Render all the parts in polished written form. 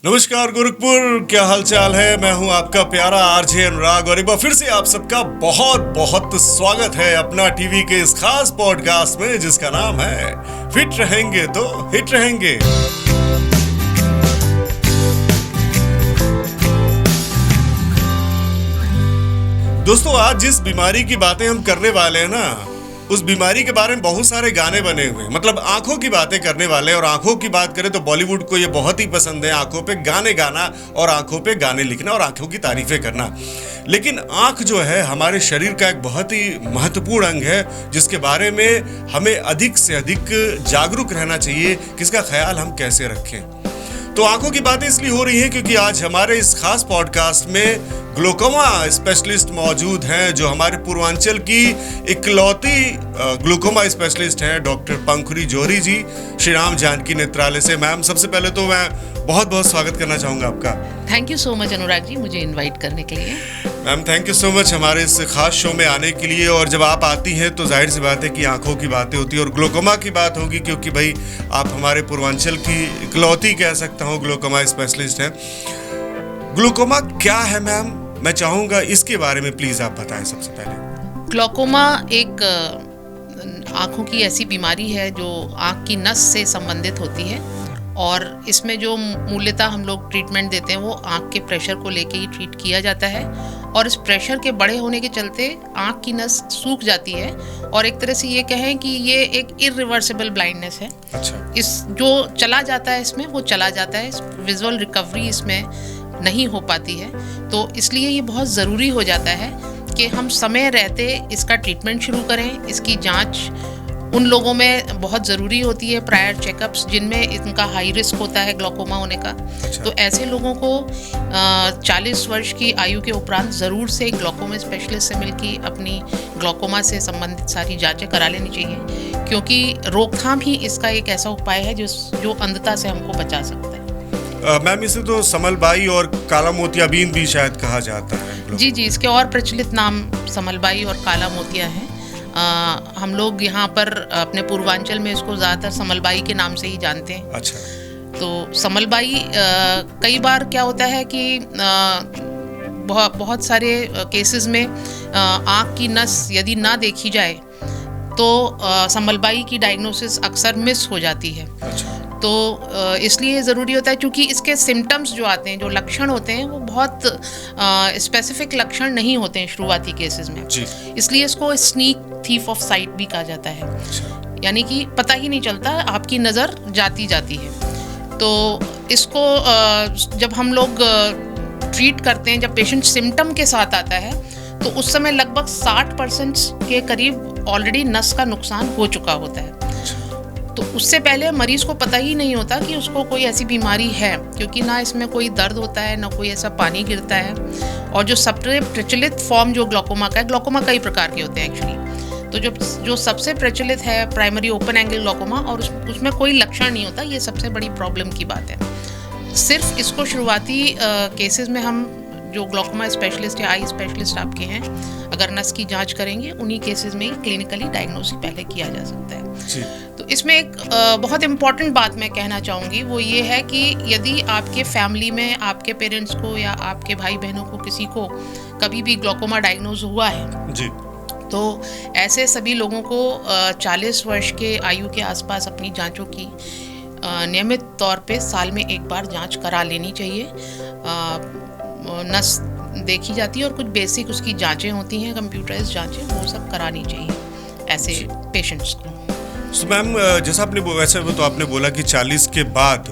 नमस्कार गोरखपुर, क्या हालचाल है। मैं हूं आपका प्यारा आरजे अनुराग और एक बार फिर से आप सबका बहुत बहुत स्वागत है अपना टीवी के इस खास पॉडकास्ट में जिसका नाम है फिट रहेंगे तो हिट रहेंगे। दोस्तों, आज जिस बीमारी की बातें हम करने वाले हैं ना, उस बीमारी के बारे में बहुत सारे गाने बने हुए हैं। मतलब आंखों की बातें करने वाले, और आंखों की बात करें तो बॉलीवुड को ये बहुत ही पसंद है आंखों पे गाने गाना और आंखों पे गाने लिखना और आंखों की तारीफें करना। लेकिन आंख जो है हमारे शरीर का एक बहुत ही महत्वपूर्ण अंग है जिसके बारे में हमें अधिक से अधिक जागरूक रहना चाहिए कि इसका ख्याल हम कैसे रखें। तो आंखों की बातें इसलिए हो रही हैं क्योंकि आज हमारे इस खास पॉडकास्ट में ग्लूकोमा स्पेशलिस्ट मौजूद हैं, जो हमारे पूर्वांचल की इकलौती ग्लूकोमा स्पेशलिस्ट हैं, डॉक्टर पंखुरी जौहरी जी, श्री राम जानकी नेत्रालय से। मैम, सबसे पहले तो मैं बहुत बहुत स्वागत करना चाहूँगा आपका। Thank you so much Anurag ji, मुझे इनवाइट करने के लिए। Ma'am, thank you so much हमारे इस खास शो में आने के लिए। और जब आप आती हैं तो जाहिर सी बात है कि आंखों की बातें होती है और ग्लूकोमा की बात होगी, क्योंकि भाई आप हमारे पूर्वांचल की इकलौती कह सकता हूँ ग्लूकोमा स्पेशलिस्ट हैं। ग्लूकोमा क्या है मैम, मैं चाहूँगा इसके बारे में प्लीज़ आप बताएं सबसे पहले। ग्लूकोमा एक आँखों की ऐसी बीमारी है जो आँख की नस से संबंधित होती है, और इसमें जो मूल्यतः हम लोग ट्रीटमेंट देते हैं वो आँख के प्रेशर को लेके ही ट्रीट किया जाता है। और इस प्रेशर के बड़े होने के चलते आँख की नस सूख जाती है, और एक तरह से ये कहें कि ये एक इरिवर्सिबल ब्लाइंडनेस है। अच्छा। इस जो चला जाता है इसमें वो चला जाता है, विजुअल रिकवरी इसमें नहीं हो पाती है। तो इसलिए ये बहुत ज़रूरी हो जाता है कि हम समय रहते इसका ट्रीटमेंट शुरू करें। इसकी जांच उन लोगों में बहुत ज़रूरी होती है, प्रायर चेकअप्स, जिनमें इनका हाई रिस्क होता है ग्लूकोमा होने का। अच्छा। तो ऐसे लोगों को 40 वर्ष की आयु के उपरांत ज़रूर से ग्लूकोमा स्पेशलिस्ट से मिलकर अपनी ग्लूकोमा से संबंधित सारी जांचें करा लेनी चाहिए, क्योंकि रोकथाम ही इसका एक ऐसा उपाय है जो अंधता से हमको बचा सकता है। मैम, इसे तो समलबाई और काला मोतियाबिंद भी शायद कहा जाता है। जी, इसके और प्रचलित नाम समलबाई और काला मोतिया है। हम लोग यहाँ पर अपने पूर्वांचल में इसको ज़्यादातर समलबाई के नाम से ही जानते हैं। अच्छा। तो समलबाई कई बार क्या होता है कि बहुत सारे केसेस में आँख की नस यदि ना देखी जाए तो समलबाई की डायग्नोसिस अक्सर मिस हो जाती है। अच्छा। तो इसलिए ज़रूरी होता है, क्योंकि इसके सिम्टम्स जो आते हैं, जो लक्षण होते हैं, वो बहुत स्पेसिफिक लक्षण नहीं होते हैं शुरुआती केसेस में जी। इसलिए इसको स्नीक थीफ ऑफ साइट भी कहा जाता है। अच्छा। यानी कि पता ही नहीं चलता, आपकी नज़र जाती है। तो इसको जब हम लोग ट्रीट करते हैं, जब पेशेंट सिम्टम के साथ आता है, तो उस समय लगभग 60% के करीब ऑलरेडी नस का नुकसान हो चुका होता है। तो उससे पहले मरीज को पता ही नहीं होता कि उसको कोई ऐसी बीमारी है, क्योंकि ना इसमें कोई दर्द होता है, ना कोई ऐसा पानी गिरता है। और जो सबसे प्रचलित फॉर्म जो ग्लूकोमा का है, ग्लूकोमा कई प्रकार के होते हैं एक्चुअली, तो जो सबसे प्रचलित है प्राइमरी ओपन एंगल ग्लूकोमा, और उसमें कोई लक्षण नहीं होता। ये सबसे बड़ी प्रॉब्लम की बात है। सिर्फ इसको शुरुआती केसेस में हम जो ग्लूकोमा स्पेशलिस्ट या आई स्पेशलिस्ट आपके हैं, अगर नस की जांच करेंगे, उन्हीं केसेस में ही क्लिनिकली डायग्नोसिस पहले किया जा सकता है। जी। तो इसमें एक बहुत इम्पॉर्टेंट बात मैं कहना चाहूँगी, वो ये है कि यदि आपके फैमिली में आपके पेरेंट्स को या आपके भाई बहनों को किसी को कभी भी ग्लूकोमा डायग्नोज हुआ है, जी, तो ऐसे सभी लोगों को 40 वर्ष के आयु के आसपास अपनी जांचों की नियमित तौर पे साल में एक बार जांच करा लेनी चाहिए। नस देखी जाती है और कुछ बेसिक उसकी जांचें होती हैं, कंप्यूटराइज्ड जांचें, वो सब करानी चाहिए ऐसे पेशेंट्स को। तो मैम, जैसा आपने बोला कि 40 के बाद,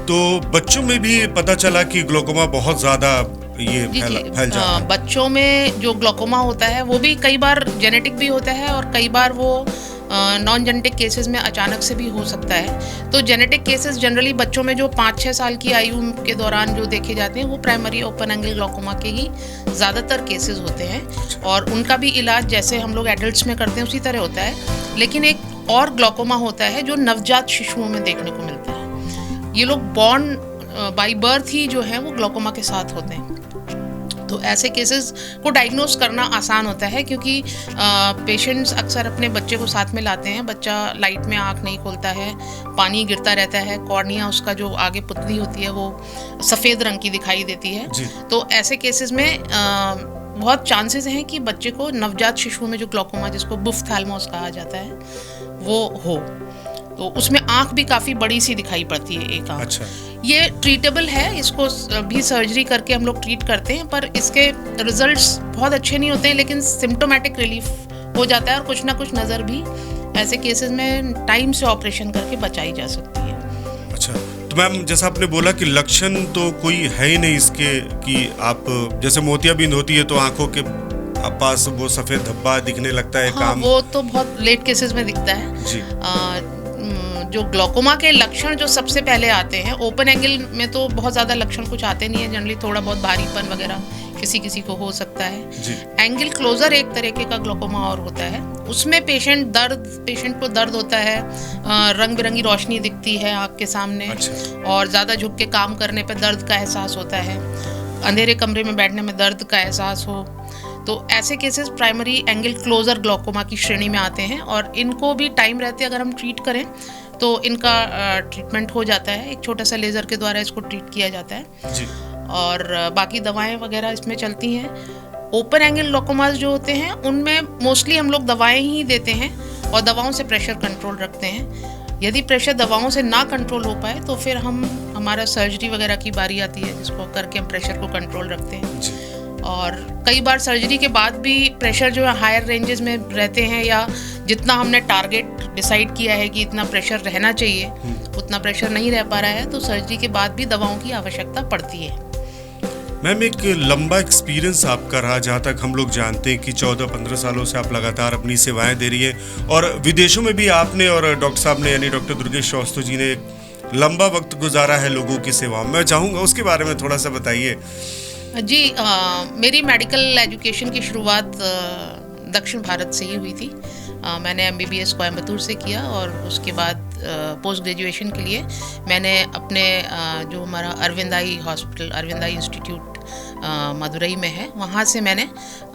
तो बच्चों में भी पता चला कि ग्लूकोमा बहुत ज़्यादा ये फैल जाता है। बच्चों में जो ग्लूकोमा होता है वो भी कई बार जेनेटिक भी होता है, और कई बार वो नॉन जेनेटिक केसेस में अचानक से भी हो सकता है। तो जेनेटिक केसेस जनरली बच्चों में जो 5-6 साल की आयु के दौरान जो देखे जाते हैं, वो प्राइमरी ओपन एंगल ग्लूकोमा के ही ज़्यादातर केसेस होते हैं, और उनका भी इलाज जैसे हम लोग एडल्ट्स में करते हैं उसी तरह होता है। लेकिन एक और ग्लूकोमा होता है जो नवजात शिशुओं में देखने को मिलता है। ये लोग बॉर्न बाय बर्थ ही जो है वो ग्लूकोमा के साथ होते हैं। तो ऐसे केसेस को डायग्नोस करना आसान होता है, क्योंकि पेशेंट्स अक्सर अपने बच्चे को साथ में लाते हैं। बच्चा लाइट में आँख नहीं खोलता है, पानी गिरता रहता है, कॉर्निया उसका जो आगे पुतली होती है वो सफ़ेद रंग की दिखाई देती है। तो ऐसे केसेस में बहुत चांसेस हैं कि बच्चे को नवजात शिशु में जो ग्लूकोमा, जिसको बुफ्थैल्मोस कहा जाता है, वो हो। तो उसमें आँख भी काफ़ी बड़ी सी दिखाई पड़ती है, एक आँख। अच्छा। ये ट्रीटेबल है, इसको भी सर्जरी करके हम लोग ट्रीट करते हैं, पर इसके रिजल्ट्स बहुत अच्छे नहीं होते हैं, लेकिन सिम्टोमेटिक रिलीफ हो जाता है और कुछ ना कुछ नज़र भी ऐसे केसेस में टाइम से ऑपरेशन करके बचाई जा सकती है। अच्छा, तो मैम जैसा आपने बोला कि लक्षण तो कोई है ही नहीं इसके, कि आप जैसे मोतियाबिंद होती है तो आंखों के पास वो सफ़ेद धब्बा दिखने लगता है। हाँ, वो तो बहुत लेट केसेस में दिखता है जी। जो ग्लूकोमा के लक्षण जो सबसे पहले आते हैं, ओपन एंगल में तो बहुत ज़्यादा लक्षण कुछ आते नहीं है, जनरली थोड़ा बहुत भारीपन वगैरह किसी किसी को हो सकता है जी। एंगल क्लोजर एक तरीके का ग्लूकोमा और होता है, उसमें पेशेंट को दर्द होता है, रंग बिरंगी रोशनी दिखती है आँख के सामने। अच्छा। और ज़्यादा झुक के काम करने पर दर्द का एहसास होता है, अंधेरे कमरे में बैठने में दर्द का एहसास हो। तो ऐसे cases primary angle closure glaucoma की श्रेणी में आते हैं, और इनको भी टाइम रहते अगर हम ट्रीट करें तो इनका ट्रीटमेंट हो जाता है। एक छोटा सा लेज़र के द्वारा इसको ट्रीट किया जाता है जी। और बाकी दवाएं वगैरह इसमें चलती हैं। ओपन एंगल ग्लूकोमास जो होते हैं उनमें मोस्टली हम लोग दवाएं ही देते हैं और दवाओं से प्रेशर कंट्रोल रखते हैं। यदि प्रेशर दवाओं से ना कंट्रोल हो पाए तो फिर हमारा सर्जरी वगैरह की बारी आती है, जिसको करके हम प्रेशर को कंट्रोल रखते हैं जी। और कई बार सर्जरी के बाद भी प्रेशर जो है हायर रेंजेस में रहते हैं, या जितना हमने टारगेट डिसाइड किया है कि इतना प्रेशर रहना चाहिए उतना प्रेशर नहीं रह पा रहा है, तो सर्जरी के बाद भी दवाओं की आवश्यकता पड़ती है। मैम एक लंबा एक्सपीरियंस आपका रहा, जहाँ तक हम लोग जानते हैं कि 14-15 सालों से आप लगातार अपनी सेवाएं दे रही हैं, और विदेशों में भी आपने और डॉक्टर साहब ने, यानी डॉक्टर दुर्गेश श्रीवास्तव जी ने एक लंबा वक्त गुजारा है लोगों की सेवा में। मैं चाहूँगा उसके बारे में थोड़ा सा बताइए। जी, मेरी मेडिकल एजुकेशन की शुरुआत दक्षिण भारत से ही हुई थी। मैंने MBBS कोयम्बतूर से किया और उसके बाद पोस्ट ग्रेजुएशन के लिए मैंने अपने जो हमारा अरविंदाई हॉस्पिटल, अरविंदाई इंस्टीट्यूट मदुरई में है, वहाँ से मैंने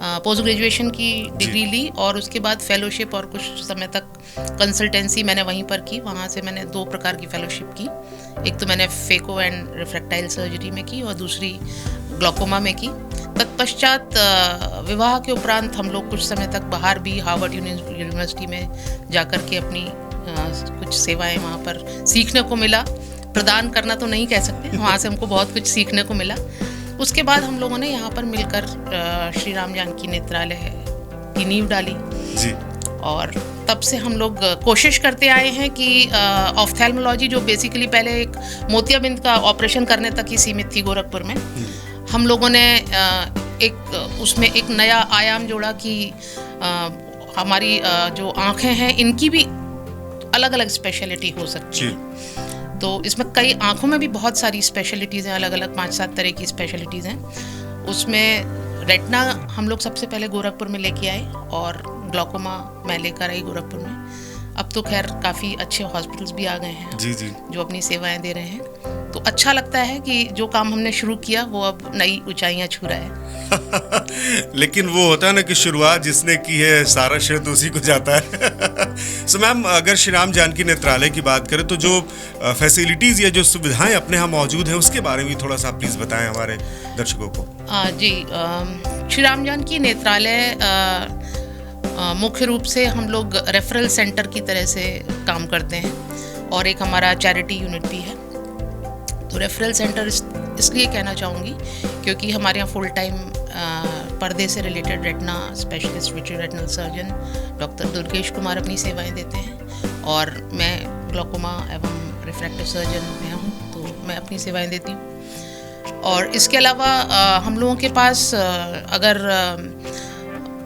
पोस्ट ग्रेजुएशन की डिग्री ली और उसके बाद फेलोशिप और कुछ समय तक कंसल्टेंसी मैंने वहीं पर की। वहाँ से मैंने 2 प्रकार की फेलोशिप की, एक तो मैंने फेको एंड रिफ्रैक्टाइल सर्जरी में की और दूसरी ग्लूकोमा में की। तत्पश्चात विवाह के उपरांत हम लोग कुछ समय तक बाहर भी हार्वर्ड यूनिवर्सिटी में जाकर के अपनी कुछ सेवाएं वहाँ पर सीखने को मिला। प्रदान करना तो नहीं कह सकते, वहाँ से हमको बहुत कुछ सीखने को मिला। उसके बाद हम लोगों ने यहाँ पर मिलकर श्री राम जानकी नेत्रालय की नींव डाली जी। और तब से हम लोग कोशिश करते आए हैं कि ऑफ्थेल्मोलॉजी जो बेसिकली पहले एक मोतियाबिंद का ऑपरेशन करने तक ही सीमित थी गोरखपुर में, हम लोगों ने उसमें एक नया आयाम जोड़ा कि हमारी जो आँखें हैं इनकी भी अलग अलग स्पेशलिटी हो सकती है। तो इसमें कई आँखों में भी बहुत सारी स्पेशलिटीज़ हैं, अलग अलग 5-7 तरह की स्पेशलिटीज़ हैं। उसमें रेटिना हम लोग सबसे पहले गोरखपुर में लेके आए और ग्लूकोमा मैं लेकर आई गोरखपुर में। अब तो खैर काफ़ी अच्छे हॉस्पिटल्स भी आ गए हैं जी जी, जो अपनी सेवाएं दे रहे हैं। तो अच्छा लगता है कि जो काम हमने शुरू किया वो अब नई ऊंचाइयां छू रहा है। लेकिन वो होता है ना कि शुरुआत जिसने की है सारा श्रेय तो उसी को जाता है। सो मैम, अगर श्री राम जानकी नेत्रालय की बात करें तो जो फैसिलिटीज़ या जो सुविधाएं अपने यहाँ मौजूद हैं उसके बारे में थोड़ा सा प्लीज़ बताएं हमारे दर्शकों को। जी, श्री राम जानकी नेत्रालय मुख्य रूप से हम लोग रेफरल सेंटर की तरह से काम करते हैं और एक हमारा चैरिटी यूनिट भी है। तो रेफरल सेंटर इसलिए कहना चाहूँगी क्योंकि हमारे यहाँ फुल टाइम पर्दे से related retina specialist vitreo surgeon doctor Durgesh Kumar अपनी सेवाएं देते हैं और मैं ग्लूकोमा एवं रिफ्रैक्टिव सर्जन में हूँ, तो मैं अपनी सेवाएं देती हूँ। और इसके अलावा हम लोगों के पास अगर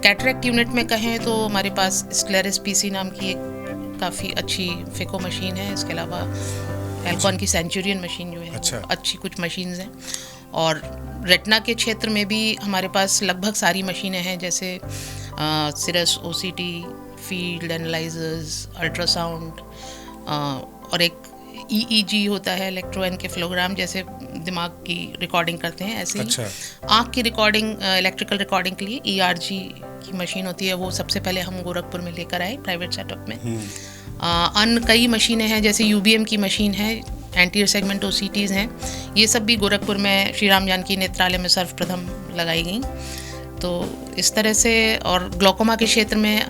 कैटरेक्ट यूनिट में कहें तो हमारे पास स्क्लेरिस PC नाम की एक काफ़ी अच्छी फेको मशीन है। इसके अलावा एल्कॉन की सेंचुरियन मशीन जो है, अच्छा, अच्छी कुछ मशीन्स हैं। और रेटिना के क्षेत्र में भी हमारे पास लगभग सारी मशीनें हैं, जैसे सिरस OCT, फील्ड एनालाइजर्स, अल्ट्रासाउंड और एक EEG होता है, इलेक्ट्रोएन्केफेलोग्राम, जैसे दिमाग की रिकॉर्डिंग करते हैं, ऐसे अच्छा। ही आँख की रिकॉर्डिंग, इलेक्ट्रिकल रिकॉर्डिंग के लिए ERG की मशीन होती है, वो सबसे पहले हम गोरखपुर में लेकर आए प्राइवेट सेटअप में। अन्य कई मशीनें हैं, जैसे UBM की मशीन है, एंटीरियर सेगमेंट OCTs हैं, ये सब भी गोरखपुर में श्री राम जानकी नेत्रालय में सर्वप्रथम लगाई गई। तो इस तरह से, और ग्लोकोमा के क्षेत्र में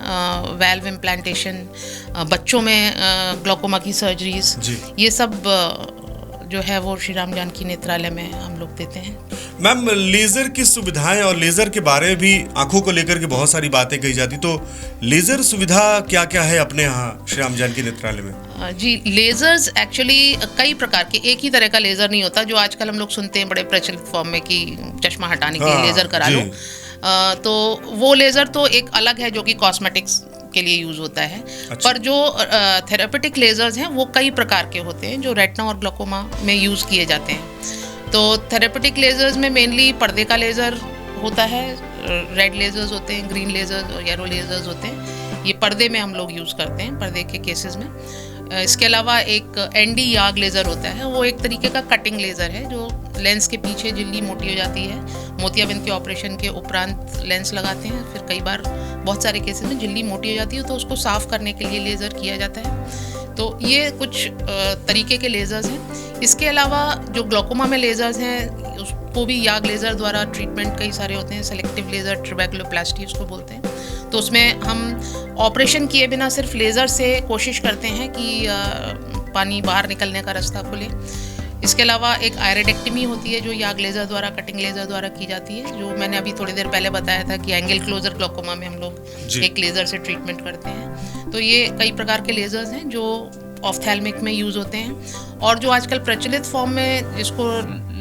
वैल्व इम्प्लांटेशन, बच्चों में ग्लोकोमा की सर्जरीज, ये सब जो है वो श्री राम जानकी नेत्रालय में हम लोग देते हैं। मैम, लेज़र की सुविधाएं और लेज़र के बारे में भी आंखों को लेकर के बहुत सारी बातें कही जाती, तो लेज़र सुविधा क्या क्या है अपने यहाँ श्री राम जानकी नेत्रालय में? जी, लेज़र्स एक्चुअली कई प्रकार के, एक ही तरह का लेज़र नहीं होता जो आजकल हम लोग सुनते हैं बड़े प्रचलित फॉर्म में कि चश्मा हटाने के लिए लेज़र करा लो। तो वो लेज़र तो एक अलग है जो कि कॉस्मेटिक्स के लिए यूज़ होता है। अच्छा। पर जो थेरेपेटिक लेज़र्स हैं वो कई प्रकार के होते हैं जो रेटिना और ग्लोकोमा में यूज़ किए जाते हैं। तो थेरेपेटिक लेज़र्स में मेनली पर्दे का लेज़र होता है, रेड लेज़र्स होते हैं, ग्रीन लेज़र्स और येलो लेज़र्स होते हैं। ये पर्दे में हम लोग यूज़ करते हैं, पर्दे के केसेस में। इसके अलावा एक ND याग लेज़र होता है, वो एक तरीके का कटिंग लेज़र है जो लेंस के पीछे झिल्ली मोटी हो जाती है, मोतियाबिंद के ऑपरेशन के उपरांत लेंस लगाते हैं, फिर कई बार बहुत सारे केसेस में झिल्ली मोटी हो जाती है तो उसको साफ़ करने के लिए लेज़र किया जाता है। तो ये कुछ तरीके के लेज़र्स हैं। इसके अलावा जो ग्लोकोमा में लेज़र्स हैं उसको भी याग लेज़र द्वारा ट्रीटमेंट कई सारे होते हैं, सेलेक्टिव लेज़र, ट्रैबेकुलोप्लास्टी उसको बोलते हैं। तो उसमें हम ऑपरेशन किए बिना सिर्फ लेज़र से कोशिश करते हैं कि पानी बाहर निकलने का रास्ता खुले। इसके अलावा एक आयरेडेक्टमी होती है जो याग लेज़र द्वारा, कटिंग लेज़र द्वारा की जाती है, जो मैंने अभी थोड़ी देर पहले बताया था कि एंगल क्लोजर ग्लोकोमा में हम लोग एक लेज़र से ट्रीटमेंट करते हैं। तो ये कई प्रकार के लेज़र्स हैं जो ऑफ्थैल्मिक में यूज़ होते हैं, और जो आजकल प्रचलित फॉर्म में जिसको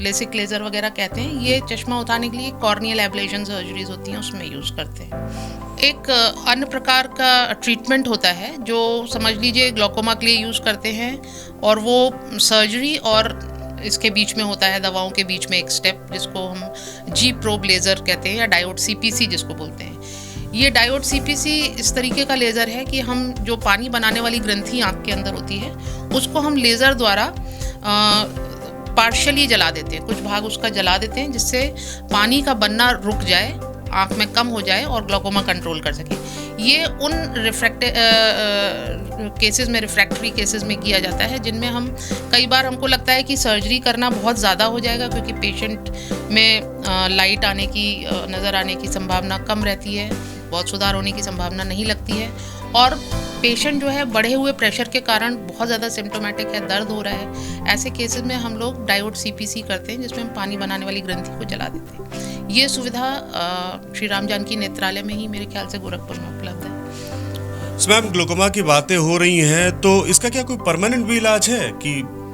लेसिक लेज़र वगैरह कहते हैं, ये चश्मा उतारने के लिए कॉर्नियल एब्लेशन सर्जरीज होती हैं, उसमें यूज़ करते हैं। एक अन्य प्रकार का ट्रीटमेंट होता है जो समझ लीजिए ग्लोकोमा के लिए यूज़ करते हैं, और वो सर्जरी और इसके बीच में होता है, दवाओं के बीच में एक स्टेप जिसको हम G प्रोब लेज़र कहते हैं, या डायोड CPC जिसको बोलते हैं। ये डायोड CPC इस तरीके का लेज़र है कि हम जो पानी बनाने वाली ग्रंथि आँख के अंदर होती है उसको हम लेज़र द्वारा पार्शियली जला देते हैं, कुछ भाग उसका जला देते हैं जिससे पानी का बनना रुक जाए, आँख में कम हो जाए और ग्लोकोमा कंट्रोल कर सके। ये उन केसेस में, रिफ्रैक्टरी केसेस में किया जाता है जिनमें हम कई बार हमको लगता है कि सर्जरी करना बहुत ज़्यादा हो जाएगा क्योंकि पेशेंट में लाइट आने की, नज़र आने की संभावना कम रहती है, बहुत सुधार होने की संभावना नहीं लगती है, और पेशेंट जो है बढ़े हुए प्रेशर के कारण बहुत ज़्यादा सिम्टोमेटिक है, दर्द हो रहा है। ऐसे केसेस में हम लोग डायोड CPC करते हैं जिसमें हम पानी बनाने वाली ग्रंथि को जला देते हैं। ये सुविधा श्री राम जानकी नेत्रालय में ही मेरे ख्याल से गोरखपुर में उपलब्ध है। मैम, ग्लोकोमा की बातें हो रही हैं तो इसका क्या कोई परमानेंट भी इलाज है कि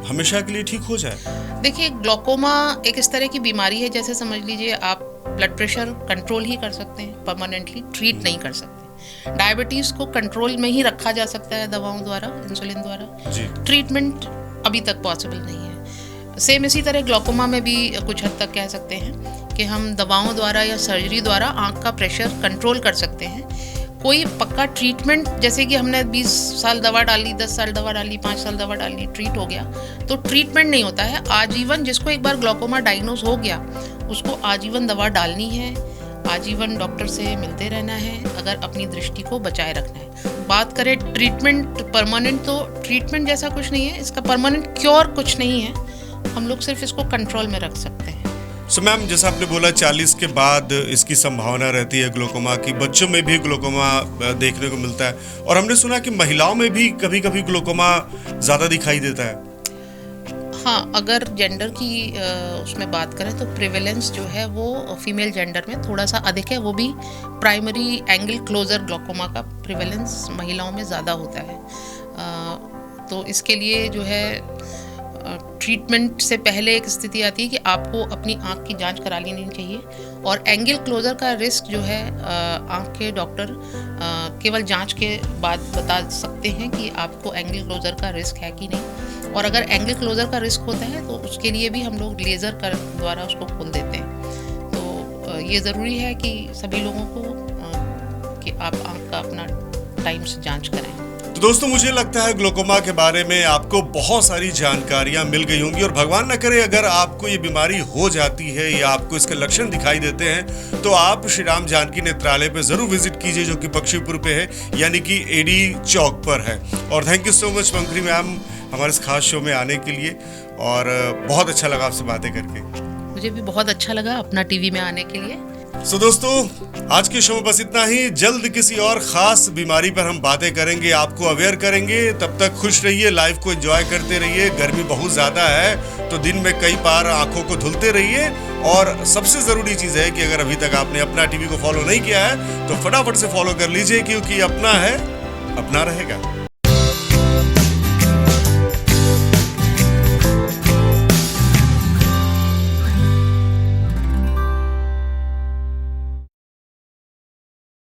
हमेशा के लिए ठीक हो जाए? देखिए, ग्लोकोमा एक इस तरह की बीमारी है, जैसे समझ लीजिए आप ब्लड प्रेशर कंट्रोल ही कर सकते हैं, परमानेंटली ट्रीट नहीं कर सकते। डायबिटीज़ को कंट्रोल में ही रखा जा सकता है दवाओं द्वारा, इंसुलिन द्वारा। ट्रीटमेंट अभी तक पॉसिबल नहीं है। सेम इसी तरह ग्लोकोमा में भी कुछ हद तक कह सकते हैं कि हम दवाओं द्वारा या सर्जरी द्वारा आँख का प्रेशर कंट्रोल कर सकते हैं। कोई पक्का ट्रीटमेंट, जैसे कि हमने 20 साल दवा डाली, 10 साल दवा डाली, 5 साल दवा डाली, ट्रीट हो गया, तो ट्रीटमेंट नहीं होता है। आजीवन, जिसको एक बार ग्लोकोमा डायग्नोज हो गया उसको आजीवन दवा डालनी है, आजीवन डॉक्टर से मिलते रहना है अगर अपनी दृष्टि को बचाए रखना है। बात करें ट्रीटमेंट परमानेंट, तो ट्रीटमेंट जैसा कुछ नहीं है, इसका परमानेंट क्योर कुछ नहीं है, हम लोग सिर्फ इसको कंट्रोल में रख सकते हैं। सो मैम, जैसा आपने बोला 40 के बाद इसकी संभावना रहती है ग्लोकोमा की, बच्चों में भी ग्लोकोमा देखने को मिलता है, और हमने सुना कि महिलाओं में भी कभी कभी ग्लोकोमा ज़्यादा दिखाई देता है। हाँ, अगर जेंडर की उसमें बात करें तो प्रिवेलेंस जो है वो फीमेल जेंडर में थोड़ा सा अधिक है, वो भी प्राइमरी एंगल क्लोजर ग्लोकोमा का प्रिवेलेंस महिलाओं में ज़्यादा होता है। तो इसके लिए जो है ट्रीटमेंट से पहले एक स्थिति आती है कि आपको अपनी आँख की जांच करा लेनी चाहिए, और एंगल क्लोजर का रिस्क जो है आँख के डॉक्टर केवल जांच के बाद बता सकते हैं कि आपको एंगल क्लोजर का रिस्क है कि नहीं, और अगर एंगल क्लोजर का रिस्क होता है तो उसके लिए भी हम लोग लेज़र कर द्वारा उसको खोल देते हैं। तो ये ज़रूरी है कि सभी लोगों को कि आप आँख का अपना टाइम से जांच करें। तो दोस्तों मुझे लगता है ग्लोकोमा के बारे में आपको बहुत सारी जानकारियां मिल गई होंगी, और भगवान न करे अगर आपको ये बीमारी हो जाती है या आपको इसके लक्षण दिखाई देते हैं तो आप श्री राम जानकी नेत्रालय पे जरूर विजिट कीजिए, जो कि पक्षीपुर पे है, यानी कि एडी चौक पर है। और thank you so much Pankari ma'am हमारे इस खास शो में आने के लिए, और बहुत अच्छा लगा आपसे बातें करके। मुझे भी बहुत अच्छा लगा अपना टीवी में आने के लिए। सो दोस्तों आज के शो में बस इतना ही। जल्द किसी और खास बीमारी पर हम बातें करेंगे, आपको अवेयर करेंगे। तब तक खुश रहिए, लाइफ को एंजॉय करते रहिए। गर्मी बहुत ज्यादा है तो दिन में कई बार आंखों को धुलते रहिए। और सबसे जरूरी चीज है कि अगर अभी तक आपने अपना टीवी को फॉलो नहीं किया है तो फटाफट से फॉलो कर लीजिए, क्योंकि अपना है अपना रहेगा।